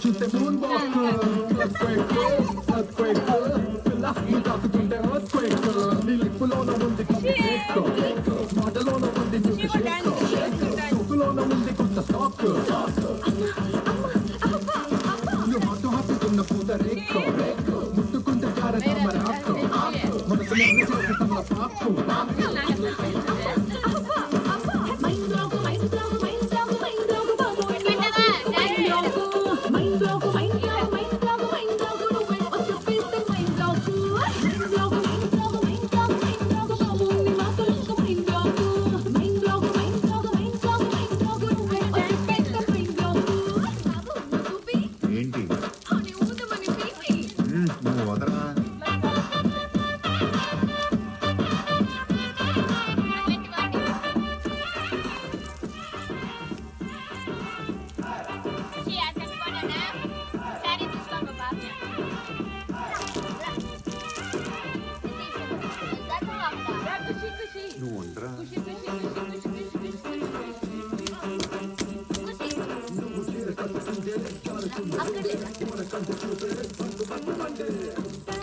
చూస్తే moon walk నీ తాకుతుంటే నీ లిప్పులోన ఉంది మాటలోన ఉంది చూపులోన ఉంది కొత్త స్టాక్ హాటు హత్తుకున్న పూత రేక్కో ముట్టుకుంటే జారతామరాకు మనసు చేసి తమ పాకు అక్కడ